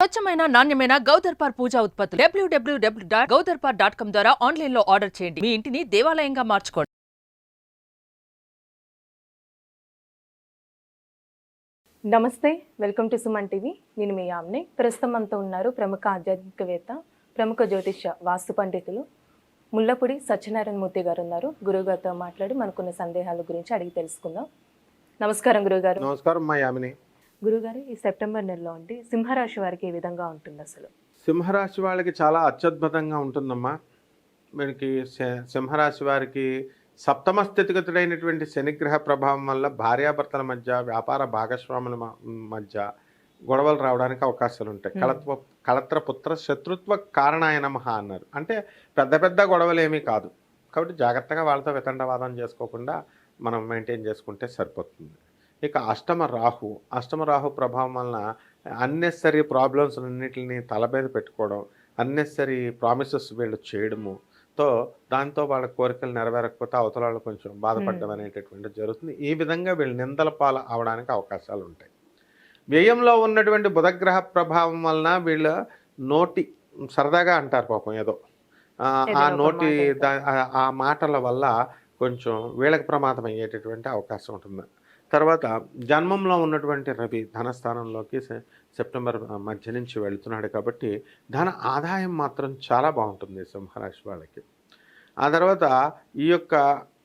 స్వచ్ఛమైన నాణ్యమైన గౌదర్పార్ పూజా ఉత్పత్తులు www.gaudarpar.com ద్వారా ఆన్లైన్ లో ఆర్డర్ చేయండి. మీ ఇంటిని దేవాలయంగా మార్చుకోండి. నమస్తే, వెల్కమ్ టు సుమన్ టీవీ. నేను మీ యామ్ని. ప్రస్తుతం మనతో ఉన్నారు ప్రముఖ ఆధ్యాత్మికవేత్త, ప్రముఖ జ్యోతిష్య వాస్తు పండితులు ముల్లపూడి సత్యనారాయణ మూర్తి గారు ఉన్నారు. గురువుగారితో మాట్లాడి మనకున్న సందేహాల గురించి అడిగి తెలుసుకుందాం. నమస్కారం గురుగారు. నమస్కారం మా యామిని. గురుగారు, ఈ సెప్టెంబర్ నెలలో ఉండి సింహరాశి వారికి ఏ విధంగా ఉంటుంది? అసలు సింహరాశి వాళ్ళకి చాలా అత్యద్భుతంగా ఉంటుందమ్మా. వీరికి సింహరాశి వారికి సప్తమ స్థితిగతుడైనటువంటి శనిగ్రహ ప్రభావం వల్ల భార్యాభర్తల మధ్య, వ్యాపార భాగస్వాముల మధ్య గొడవలు రావడానికి అవకాశాలు ఉంటాయి. కళత్రపుత్ర శత్రుత్వ కారణాయ నమః అన్నారు. అంటే పెద్ద పెద్ద గొడవలు ఏమీ కాదు. కాబట్టి జాగ్రత్తగా వాళ్ళతో వితండవాదం చేసుకోకుండా మనం మెయింటైన్ చేసుకుంటే సరిపోతుంది. ఇక అష్టమ రాహు ప్రభావం వలన అన్నెసరీ ప్రాబ్లమ్స్ అన్నింటిని తల మీద పెట్టుకోవడం, అన్నెసరీ ప్రామిసెస్ వీళ్ళు చేయడముతో దాంతో వాళ్ళ కోరికలు నెరవేరకపోతే అవతల వాళ్ళు కొంచెం బాధపడడం అనేటటువంటి జరుగుతుంది. ఈ విధంగా వీళ్ళు నిందల పాలు అవడానికి అవకాశాలు ఉంటాయి. వ్యయంలో ఉన్నటువంటి బుధగ్రహ ప్రభావం వలన వీళ్ళ నోటి సరదాగా అంటారు పాపం ఏదో ఆ నోటి ఆ మాటల వల్ల కొంచెం వీళ్ళకి ప్రమాదం అయ్యేటటువంటి అవకాశం ఉంటుంది. తర్వాత జన్మంలో ఉన్నటువంటి రవి ధనస్థానంలోకి సెప్టెంబర్ మధ్య నుంచి వెళుతున్నాడు కాబట్టి ధన ఆదాయం మాత్రం చాలా బాగుంటుంది సింహరాశి వాళ్ళకి. ఆ తర్వాత ఈ యొక్క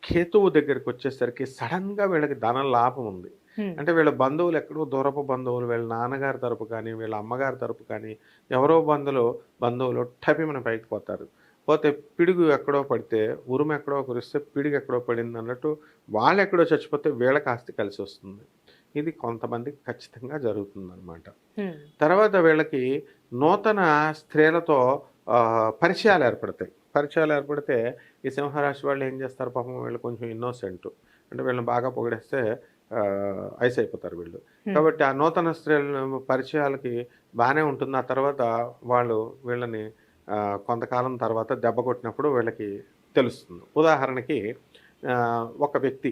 కేతువు దగ్గరికి వచ్చేసరికి సడన్గా వీళ్ళకి ధన లాభం ఉంది. అంటే వీళ్ళ బంధువులు ఎక్కడో దూరపు బంధువులు, వీళ్ళ నాన్నగారి తరపు కానీ వీళ్ళ అమ్మగారి తరపు కానీ ఎవరో బంధువులు టపిమన పైకి పోతే పిడుగు ఎక్కడో పడితే, ఉరుము ఎక్కడో కురిస్తే పిడుగు ఎక్కడో పడింది అన్నట్టు వాళ్ళు ఎక్కడో చచ్చిపోతే వీళ్ళకి ఆస్తి కలిసి వస్తుంది. ఇది కొంతమందికి ఖచ్చితంగా జరుగుతుందన్నమాట. తర్వాత వీళ్ళకి నూతన స్త్రీలతో పరిచయాలు ఏర్పడితే ఈ సింహరాశి వాళ్ళు ఏం చేస్తారు పాపం, వీళ్ళు కొంచెం ఇన్నోసెంట్, అంటే వీళ్ళని బాగా పొగిడేస్తే ఐస్ అయిపోతారు వీళ్ళు. కాబట్టి ఆ నూతన స్త్రీల పరిచయాలకి బాగానే ఉంటుంది. ఆ తర్వాత వాళ్ళు వీళ్ళని కొంతకాలం తర్వాత దెబ్బ కొట్టినప్పుడు వీళ్ళకి తెలుస్తుంది. ఉదాహరణకి ఒక వ్యక్తి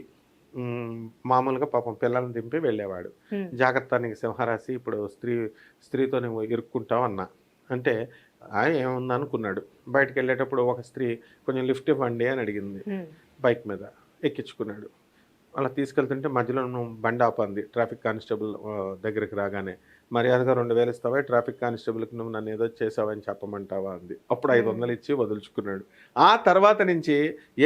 మామూలుగా పాపం పిల్లల్ని దింపి వెళ్ళేవాడు. జాగ్రత్త నీకు సింహరాశి, ఇప్పుడు స్త్రీతో నువ్వు ఇరుక్కుంటావు అన్నా అంటే ఏముంది అనుకున్నాడు. బయటకు వెళ్ళేటప్పుడు ఒక స్త్రీ కొంచెం లిఫ్ట్ ఇవ్వండి అని అడిగింది. బైక్ మీద ఎక్కించుకున్నాడు. అలా తీసుకెళ్తుంటే మధ్యలో నువ్వు బండి ఆపంది. ట్రాఫిక్ కానిస్టేబుల్ దగ్గరికి రాగానే మర్యాదగా 2000 ఇస్తావా, ట్రాఫిక్ కానిస్టేబుల్కి నువ్వు నన్ను ఏదో చేసావని చెప్పమంటావా అంది. అప్పుడు 500 ఇచ్చి వదులుచుకున్నాడు. ఆ తర్వాత నుంచి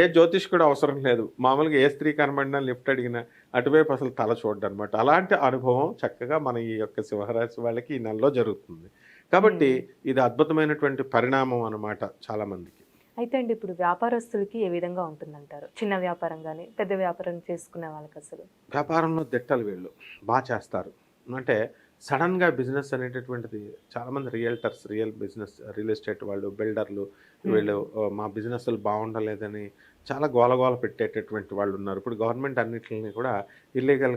ఏ జ్యోతిష్కుడు అవసరం లేదు. మామూలుగా ఏ స్త్రీ కనబడినా లిఫ్ట్ అడిగినా అటువైపు అసలు తల చూడడం అనమాట. అలాంటి అనుభవం చక్కగా మన ఈ యొక్క సింహరాశి వాళ్ళకి ఈ నెలలో జరుగుతుంది. కాబట్టి ఇది అద్భుతమైనటువంటి పరిణామం అన్నమాట చాలా మందికి. అయితే అండి, ఇప్పుడు వ్యాపారస్తులకి ఏ విధంగా ఉంటుందంటారు? చిన్న వ్యాపారం కానీ పెద్ద వ్యాపారం చేసుకునే వాళ్ళకి అసలు వ్యాపారంలో దిట్టలు వీళ్ళు బాగా చేస్తారు. అంటే సడన్గా బిజినెస్ అనేటటువంటిది చాలామంది రియల్ ఎస్టేట్ వాళ్ళు, బిల్డర్లు వీళ్ళు మా బిజినెస్లు బాగుండలేదని చాలా గోలగోల పెట్టేటటువంటి వాళ్ళు ఉన్నారు. ఇప్పుడు గవర్నమెంట్ అన్నింటిని కూడా ఇల్లీగల్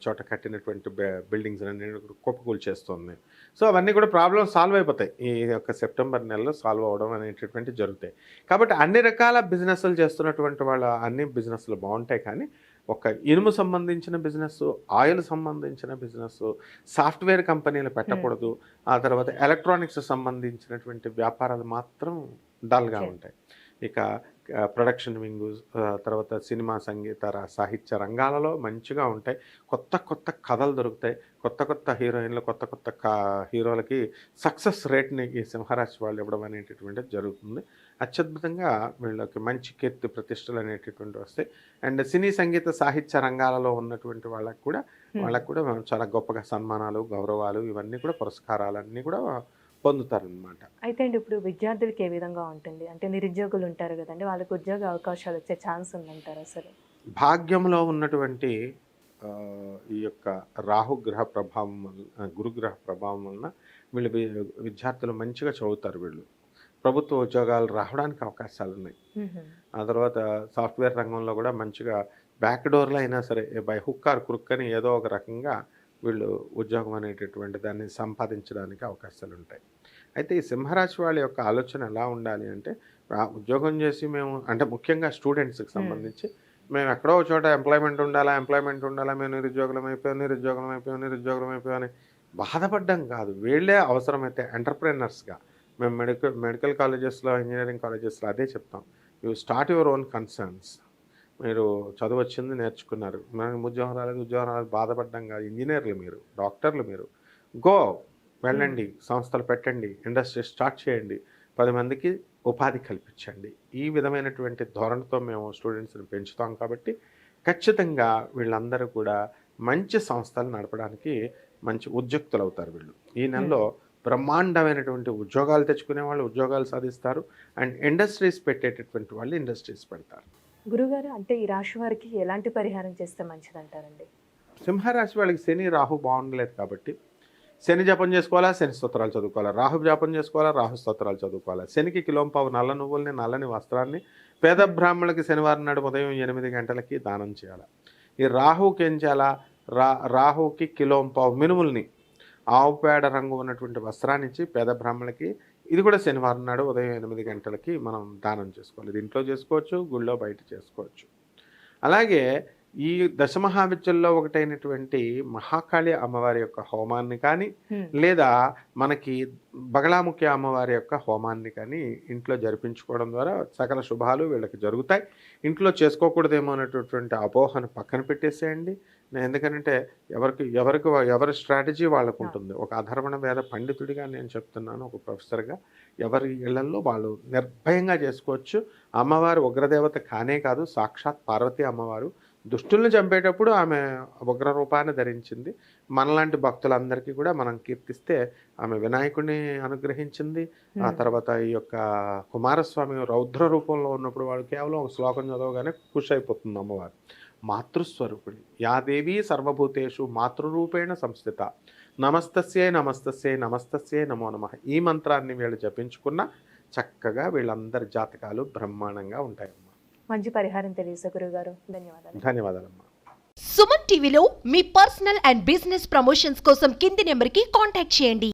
చోట కట్టినటువంటి బిల్డింగ్స్ అన్ని కుప్పకూలు చేస్తుంది. సో అవన్నీ కూడా ప్రాబ్లమ్స్ సాల్వ్ అయిపోతాయి. ఈ యొక్క సెప్టెంబర్ నెలలో సాల్వ్ అవ్వడం అనేటటువంటి జరుగుతాయి. కాబట్టి అన్ని రకాల బిజినెస్లు చేస్తున్నటువంటి వాళ్ళ అన్ని బిజినెస్లు బాగుంటాయి. కానీ ఒక ఇనుము సంబంధించిన బిజినెస్, ఆయిల్ సంబంధించిన బిజినెస్, సాఫ్ట్వేర్ కంపెనీలు పెట్టకూడదు. ఆ తర్వాత ఎలక్ట్రానిక్స్ సంబంధించినటువంటి వ్యాపారాలు మాత్రం డల్గా ఉంటాయి. ఇక ప్రొడక్షన్ వింగు, తర్వాత సినిమా, సంగీత, సాహిత్య రంగాలలో మంచిగా ఉంటాయి. కొత్త కథలు దొరుకుతాయి. కొత్త హీరోయిన్లు, కొత్త హీరోలకి సక్సెస్ రేట్ని ఈ సింహరాశి వాళ్ళు ఇవ్వడం అనేటటువంటిది జరుగుతుంది. అత్యద్భుతంగా వీళ్ళకి మంచి కీర్తి ప్రతిష్టలు అనేటటువంటివి వస్తాయి. అండ్ సినీ, సంగీత, సాహిత్య రంగాలలో ఉన్నటువంటి వాళ్ళకు కూడా చాలా గొప్పగా సన్మానాలు, గౌరవాలు, ఇవన్నీ కూడా పురస్కారాలన్నీ కూడా పొందుతారనమాట. అయితే అండి, ఇప్పుడు విద్యార్థులకి ఏ విధంగా ఉంటుంది? అంటే నిరుద్యోగులు ఉంటారు కదండి, వాళ్ళకి ఉద్యోగ అవకాశాలు వచ్చే ఛాన్స్ ఉందంటారు? అసలు భాగ్యంలో ఉన్నటువంటి ఈ యొక్క రాహుగ్రహ ప్రభావం వల్ల, గురుగ్రహ ప్రభావం వలన వీళ్ళు విద్యార్థులు మంచిగా చదువుతారు. వీళ్ళు ప్రభుత్వ ఉద్యోగాలు రావడానికి అవకాశాలు ఉన్నాయి. ఆ తర్వాత సాఫ్ట్వేర్ రంగంలో కూడా మంచిగా బ్యాక్ డోర్లో అయినా సరే బై హుక్ ఆర్ క్రుక్ అని ఏదో ఒక రకంగా వీళ్ళు ఉద్యోగం అనేటటువంటి దాన్ని సంపాదించడానికి అవకాశాలు ఉంటాయి. అయితే ఈ సింహరాశి వాళ్ళ యొక్క ఆలోచన ఎలా ఉండాలి అంటే, ఉద్యోగం చేసి మేము అంటే ముఖ్యంగా స్టూడెంట్స్కి సంబంధించి మేము ఎక్కడో చోట ఎంప్లాయ్మెంట్ ఉండాలా, మేము నిరుద్యోగులం అయిపోయాం అని బాధపడ్డం కాదు, వీళ్ళే అవసరమైతే ఎంటర్ప్రెనర్స్గా మేము మెడికల్ కాలేజెస్లో, ఇంజనీరింగ్ కాలేజెస్లో అదే చెప్తాం. You start your own concerns. మీరు చదువు వచ్చింది, నేర్చుకున్నారు, మనకు ఉద్యోగం రాలేదు బాధపడ్డం కాదు. ఇంజనీర్లు మీరు, డాక్టర్లు మీరు, గో వెళ్ళండి, సంస్థలు పెట్టండి, ఇండస్ట్రీ స్టార్ట్ చేయండి, 10 మందికి ఉపాధి కల్పించండి. ఈ విధమైనటువంటి ధోరణితో మేము స్టూడెంట్స్ని పెంచుతాం. కాబట్టి ఖచ్చితంగా వీళ్ళందరూ కూడా మంచి సంస్థలు నడపడానికి మంచి ఉద్యుక్తులు అవుతారు. వీళ్ళు ఈ నెలలో బ్రహ్మాండమైనటువంటి ఉద్యోగాలు తెచ్చుకునే వాళ్ళు ఉద్యోగాలు సాధిస్తారు, అండ్ ఇండస్ట్రీస్ పెట్టేటటువంటి వాళ్ళు ఇండస్ట్రీస్ పెడతారు. గురుగారు, అంటే ఈ రాశి వారికి ఎలాంటి పరిహారం చేస్తే మంచిదంటారండి? సింహరాశి వాళ్ళకి శని రాహు బాగుండలేదు కాబట్టి శని జపం చేసుకోవాలా, శని స్తోత్రాలు చదువుకోవాలా, రాహు జపం చేసుకోవాలా, రాహు స్తోత్రాలు చదువుకోవాలా. శనికి కిలోంపావు నల్ల నువ్వుల్ని, నల్లని వస్త్రాన్ని పేద బ్రాహ్మణులకి శనివారం నాడు ఉదయం 8 గంటలకి దానం చేయాలి. ఈ రాహుకి ఏం చేయాలా, రాహుకి కిలోంపావు మినుముల్ని, ఆవు పేడ రంగు ఉన్నటువంటి వస్త్రాన్ని ఇచ్చి పేద బ్రాహ్మణులకి, ఇది కూడా శనివారం నాడు ఉదయం 8 గంటలకి మనం దానం చేసుకోవాలి. ఇది ఇంట్లో చేసుకోవచ్చు, గుళ్ళో బయట చేసుకోవచ్చు. అలాగే ఈ దశమహావిద్యల్లో ఒకటైనటువంటి మహాకాళి అమ్మవారి యొక్క హోమాన్ని కానీ, లేదా మనకి బగళాముఖి అమ్మవారి యొక్క హోమాన్ని కానీ ఇంట్లో జరిపించుకోవడం ద్వారా సకల శుభాలు వీళ్ళకి జరుగుతాయి. ఇంట్లో చేసుకోకూడదేమో అనేటటువంటి అపోహను పక్కన పెట్టేసేయండి. ఎందుకంటే ఎవరి స్ట్రాటజీ వాళ్ళకు ఉంటుంది. ఒక అధర్వణ వేద పండితుడిగా నేను చెప్తున్నాను, ఒక ప్రొఫెసర్గా ఎవరి ఇళ్లలో వాళ్ళు నిర్భయంగా చేసుకోవచ్చు. అమ్మవారు ఉగ్రదేవత కానే కాదు, సాక్షాత్ పార్వతీ అమ్మవారు. దుష్టుల్ని చంపేటప్పుడు ఆమె ఉగ్ర రూపాన్ని ధరించింది. మనలాంటి భక్తులందరికీ కూడా మనం కీర్తిస్తే ఆమె వినాయకుడిని అనుగ్రహించింది. ఆ తర్వాత ఈ యొక్క కుమారస్వామి రౌద్ర రూపంలో ఉన్నప్పుడు వాడు కేవలం ఒక శ్లోకం చదవగానే ఖుషి అయిపోతుంది అమ్మవారు. మాతృస్వరూపిణి యాదేవి సర్వభూతేషు మాతృరూపేణ సంస్థిత నమస్తస్యై నమస్తస్యై నమస్తస్యై నమో నమః. ఈ మంత్రాన్ని వీళ్ళు జపించుకున్న చక్కగా వీళ్ళందరి జాతకాలు బ్రహ్మాండంగా ఉంటాయమ్మా. మంచి పరిహారం తెలియజేసే గురుగారు, ధన్యవాదాలు. ధన్యవాదాలమ్మా. సుమన్ టీవీలో మీ పర్సనల్ అండ్ బిజినెస్ ప్రమోషన్స్ కోసం కింది నెంబర్కి కాంటాక్ట్ చేయండి.